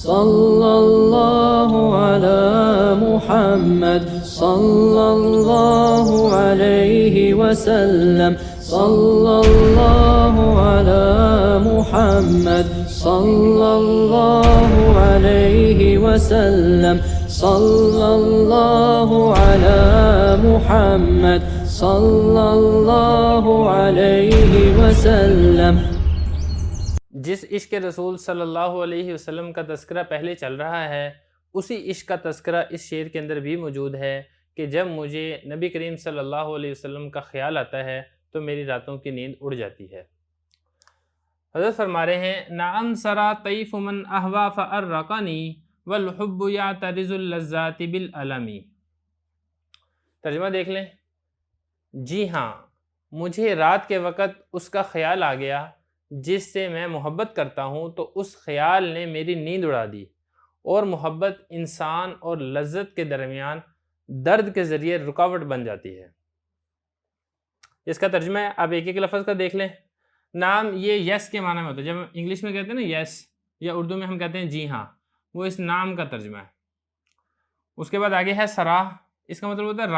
صلى الله على محمد صلى الله عليه وسلم صلى الله على محمد صلى الله عليه وسلم صلى الله على محمد صلى الله عليه وسلم۔ جس عشق رسول صلی اللہ علیہ وسلم کا تذکرہ پہلے چل رہا ہے، اسی عشق کا تذکرہ اس شعر کے اندر بھی موجود ہے کہ جب مجھے نبی کریم صلی اللہ علیہ وسلم کا خیال آتا ہے تو میری راتوں کی نیند اڑ جاتی ہے۔ حضرت فرما رہے ہیں نعم سرا طیف من احوا فارقنی والحب یعترض اللذات بالالمی۔ ترجمہ دیکھ لیں، جی ہاں مجھے رات کے وقت اس کا خیال آ گیا جس سے میں محبت کرتا ہوں، تو اس خیال نے میری نیند اڑا دی، اور محبت انسان اور لذت کے درمیان درد کے ذریعے رکاوٹ بن جاتی ہے۔ اس کا ترجمہ ہے، آپ ایک ایک لفظ کا دیکھ لیں۔ نام یہ یس کے معنی میں ہوتا ہے، جب ہم انگلش میں کہتے ہیں نا یس، یا اردو میں ہم کہتے ہیں جی ہاں، وہ اس نام کا ترجمہ ہے۔ اس کے بعد آگے ہے سراہ، اس کا مطلب ہوتا ہے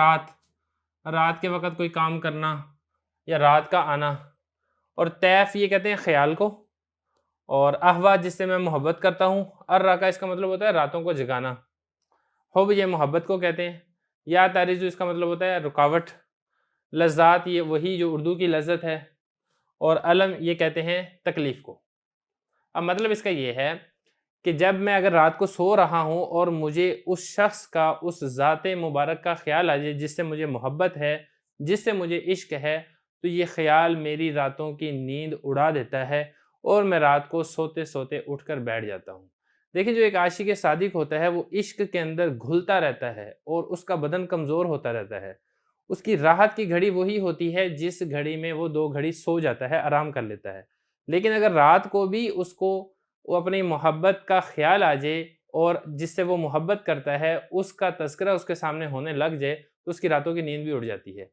رات کے وقت کوئی کام کرنا یا رات کا آنا، اور طیف یہ کہتے ہیں خیال کو، اور احوا جس سے میں محبت کرتا ہوں، الرقا اس کا مطلب ہوتا ہے راتوں کو جگانا، حب یہ محبت کو کہتے ہیں، یا تارزو اس کا مطلب ہوتا ہے رکاوٹ، لذات یہ وہی جو اردو کی لذت ہے، اور علم یہ کہتے ہیں تکلیف کو۔ اب مطلب اس کا یہ ہے کہ جب میں اگر رات کو سو رہا ہوں اور مجھے اس شخص کا، اس ذات مبارک کا خیال آ جائے جس سے مجھے محبت ہے، جس سے مجھے عشق ہے، تو یہ خیال میری راتوں کی نیند اڑا دیتا ہے اور میں رات کو سوتے سوتے اٹھ کر بیٹھ جاتا ہوں۔ دیکھیں، جو ایک عاشق صادق ہوتا ہے وہ عشق کے اندر گھلتا رہتا ہے اور اس کا بدن کمزور ہوتا رہتا ہے۔ اس کی راحت کی گھڑی وہی ہوتی ہے جس گھڑی میں وہ 2 گھڑی سو جاتا ہے، آرام کر لیتا ہے۔ لیکن اگر رات کو بھی اس کو وہ اپنی محبت کا خیال آ جائے اور جس سے وہ محبت کرتا ہے اس کا تذکرہ اس کے سامنے ہونے لگ جائے تو اس کی راتوں کی نیند بھی اڑ جاتی ہے۔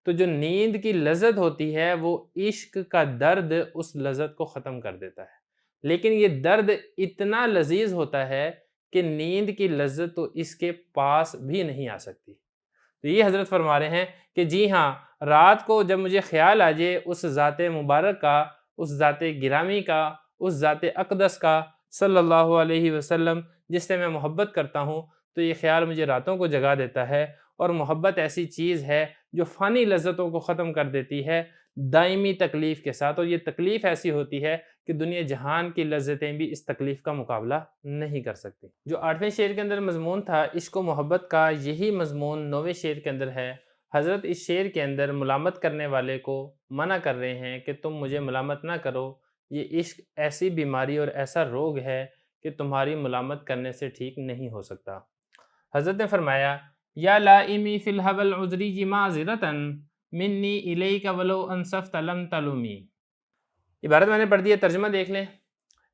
تو جو نیند کی لذت ہوتی ہے وہ عشق کا درد اس لذت کو ختم کر دیتا ہے، لیکن یہ درد اتنا لذیذ ہوتا ہے کہ نیند کی لذت تو اس کے پاس بھی نہیں آ سکتی۔ تو یہ حضرت فرما رہے ہیں کہ جی ہاں، رات کو جب مجھے خیال آ جائے اس ذات مبارک کا، اس ذات گرامی کا، اس ذات اقدس کا صلی اللہ علیہ وسلم جس سے میں محبت کرتا ہوں، تو یہ خیال مجھے راتوں کو جگا دیتا ہے۔ اور محبت ایسی چیز ہے جو فانی لذتوں کو ختم کر دیتی ہے دائمی تکلیف کے ساتھ، اور یہ تکلیف ایسی ہوتی ہے کہ دنیا جہان کی لذتیں بھی اس تکلیف کا مقابلہ نہیں کر سکتی۔ جو 8ویں شعر کے اندر مضمون تھا عشق و محبت کا، یہی مضمون 9ویں شعر کے اندر ہے۔ حضرت اس شعر کے اندر ملامت کرنے والے کو منع کر رہے ہیں کہ تم مجھے ملامت نہ کرو، یہ عشق ایسی بیماری اور ایسا روگ ہے کہ تمہاری ملامت کرنے سے ٹھیک نہیں ہو سکتا۔ حضرت نے فرمایا یا لائمی فی الحب العذری معذرتاً منی الیک ولو انصفت لم تلومی۔ عبارت میں نے پڑھ دی ہے، ترجمہ دیکھ لیں۔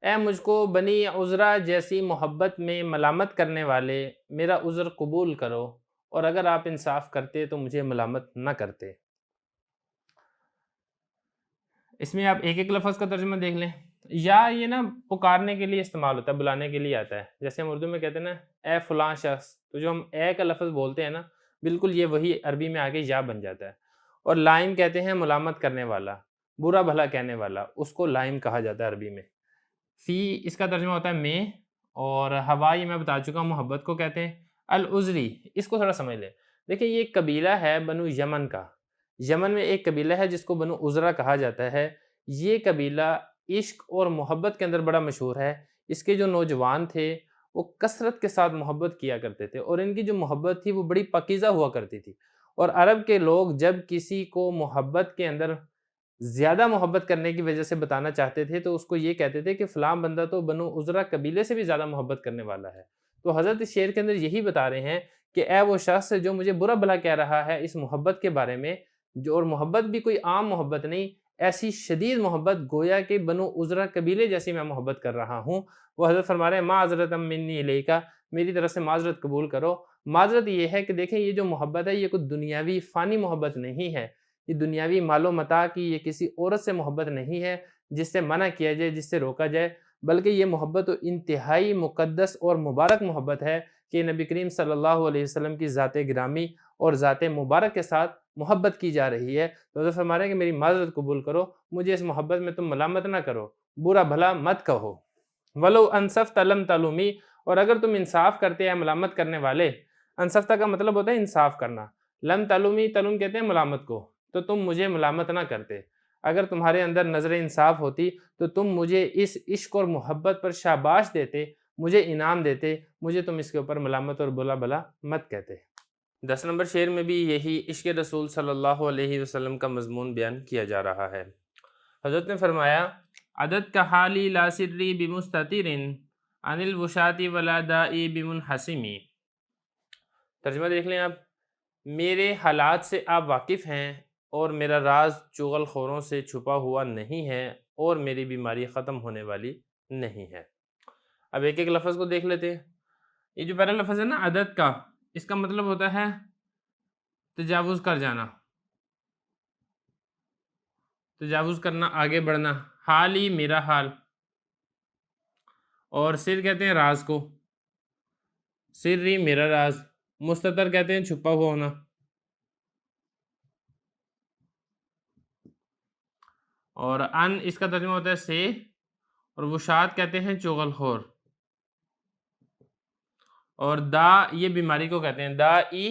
اے مجھ کو بنی عذرا جیسی محبت میں ملامت کرنے والے، میرا عذر قبول کرو، اور اگر آپ انصاف کرتے تو مجھے ملامت نہ کرتے۔ اس میں آپ ایک ایک لفظ کا ترجمہ دیکھ لیں۔ یا یہ نا پکارنے کے لیے استعمال ہوتا ہے، بلانے کے لیے آتا ہے، جیسے ہم اردو میں کہتے ہیں نا اے فلاں شخص، تو جو ہم اے کا لفظ بولتے ہیں نا، بالکل یہ وہی عربی میں آگے یا بن جاتا ہے۔ اور لائم کہتے ہیں ملامت کرنے والا، برا بھلا کہنے والا، اس کو لائم کہا جاتا ہے عربی میں۔ فی اس کا ترجمہ ہوتا ہے میں، اور ہوا یہ میں بتا چکا ہوں محبت کو کہتے ہیں۔ العذری اس کو تھوڑا سمجھ لیں۔ دیکھیں، یہ ایک قبیلہ ہے بنو یمن کا، یمن میں ایک قبیلہ ہے جس کو بنو عذرا کہا جاتا ہے۔ یہ قبیلہ عشق اور محبت کے اندر بڑا مشہور ہے۔ اس کے جو نوجوان تھے وہ کثرت کے ساتھ محبت کیا کرتے تھے، اور ان کی جو محبت تھی وہ بڑی پاکیزہ ہوا کرتی تھی۔ اور عرب کے لوگ جب کسی کو محبت کے اندر زیادہ محبت کرنے کی وجہ سے بتانا چاہتے تھے تو اس کو یہ کہتے تھے کہ فلاں بندہ تو بنو عذرا قبیلے سے بھی زیادہ محبت کرنے والا ہے۔ تو حضرت اس شعر کے اندر یہی بتا رہے ہیں کہ اے وہ شخص جو مجھے برا بھلا کہہ رہا ہے اس محبت کے بارے میں، جو اور محبت بھی کوئی عام محبت نہیں، ایسی شدید محبت گویا کہ بنو عذرا قبیلے جیسی میں محبت کر رہا ہوں، وہ حضرت فرما رہے ہیں معذرۃ منی الیک، میری طرف سے معذرت قبول کرو۔ معذرت یہ ہے کہ دیکھیں، یہ جو محبت ہے یہ کوئی دنیاوی فانی محبت نہیں ہے، یہ دنیاوی مال و متاع کی، یہ کسی عورت سے محبت نہیں ہے جس سے منع کیا جائے، جس سے روکا جائے، بلکہ یہ محبت تو انتہائی مقدس اور مبارک محبت ہے کہ نبی کریم صلی اللہ علیہ وسلم کی ذات گرامی اور ذات مبارک کے ساتھ محبت کی جا رہی ہے۔ تو حضرت فرما رہے ہیں کہ میری معذرت قبول کرو، مجھے اس محبت میں تم ملامت نہ کرو، برا بھلا مت کہو۔ وَلَوْ أَنصَفْتَ لَمْ تَلُومِي، اور اگر تم انصاف کرتے ہیں ملامت کرنے والے، انصفتہ کا مطلب ہوتا ہے انصاف کرنا، لم تلومی، تلوم کہتے ہیں ملامت کو، تو تم مجھے ملامت نہ کرتے۔ اگر تمہارے اندر نظر انصاف ہوتی تو تم مجھے اس عشق اور محبت پر شاباش دیتے، مجھے انعام دیتے، مجھے تم اس کے اوپر ملامت اور برا بھلا مت کہتے۔ 10 نمبر شعر میں بھی یہی عشق رسول صلی اللہ علیہ وسلم کا مضمون بیان کیا جا رہا ہے۔ حضرت نے فرمایا عدد کا حالی لا سری بمستتر عن الوشاة ولا دائی بمنحسمی۔ ترجمہ دیکھ لیں آپ، میرے حالات سے آپ واقف ہیں اور میرا راز چغل خوروں سے چھپا ہوا نہیں ہے اور میری بیماری ختم ہونے والی نہیں ہے۔ اب ایک ایک لفظ کو دیکھ لیتے ہیں۔ یہ جو پہلا لفظ ہے نا عدد کا، اس کا مطلب ہوتا ہے تجاوز کر جانا، تجاوز کرنا، آگے بڑھنا۔ حال ہی میرا حال، اور سر کہتے ہیں راز کو، سر ہی میرا راز، مستتر کہتے ہیں چھپا ہوا ہونا، اور ان اس کا ترجمہ ہوتا ہے سے، اور وشات کہتے ہیں چغل خور، اور دا یہ بیماری کو کہتے ہیں، دا ای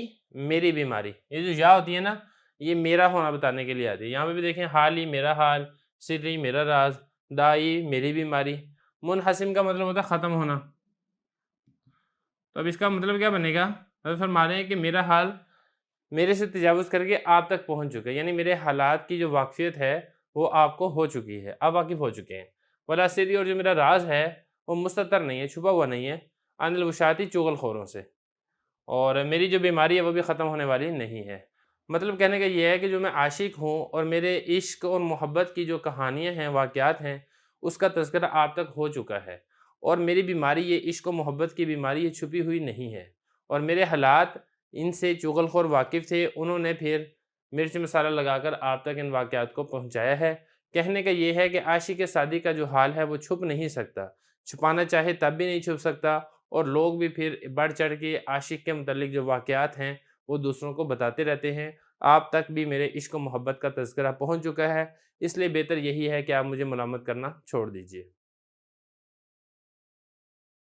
میری بیماری، یہ جو یا ہوتی ہے نا یہ میرا ہونا بتانے کے لیے آتی ہے۔ یہاں پہ بھی دیکھیں حال ہی میرا حال، سر ہی میرا راز، دا ای میری بیماری۔ منحسم کا مطلب ہوتا ہے ختم ہونا۔ تو اب اس کا مطلب کیا بنے گا؟ حضرت فرما رہے ہیں کہ میرا حال میرے سے تجاوز کر کے آپ تک پہنچ چکا ہے، یعنی میرے حالات کی جو واقفیت ہے وہ آپ کو ہو چکی ہے، آپ واقف ہو چکے ہیں۔ ولا سری، اور جو میرا راز ہے وہ مستتر نہیں ہے، چھپا ہوا نہیں ہے، عن الوشاتی چغل خوروں سے، اور میری جو بیماری ہے وہ بھی ختم ہونے والی نہیں ہے۔ مطلب کہنے کا یہ ہے کہ جو میں عاشق ہوں اور میرے عشق اور محبت کی جو کہانیاں ہیں، واقعات ہیں، اس کا تذکرہ آپ تک ہو چکا ہے، اور میری بیماری یہ عشق و محبت کی بیماری یہ چھپی ہوئی نہیں ہے، اور میرے حالات ان سے چغل خور واقف تھے، انہوں نے پھر مرچ مسالہ لگا کر آپ تک ان واقعات کو پہنچایا ہے۔ کہنے کا یہ ہے کہ عاشق صادق کا جو حال ہے وہ چھپ نہیں سکتا، چھپانا چاہے تب بھی نہیں چھپ سکتا، اور لوگ بھی پھر بڑھ چڑھ کے عاشق کے متعلق جو واقعات ہیں وہ دوسروں کو بتاتے رہتے ہیں۔ آپ تک بھی میرے عشق و محبت کا تذکرہ پہنچ چکا ہے، اس لیے بہتر یہی ہے کہ آپ مجھے ملامت کرنا چھوڑ دیجئے۔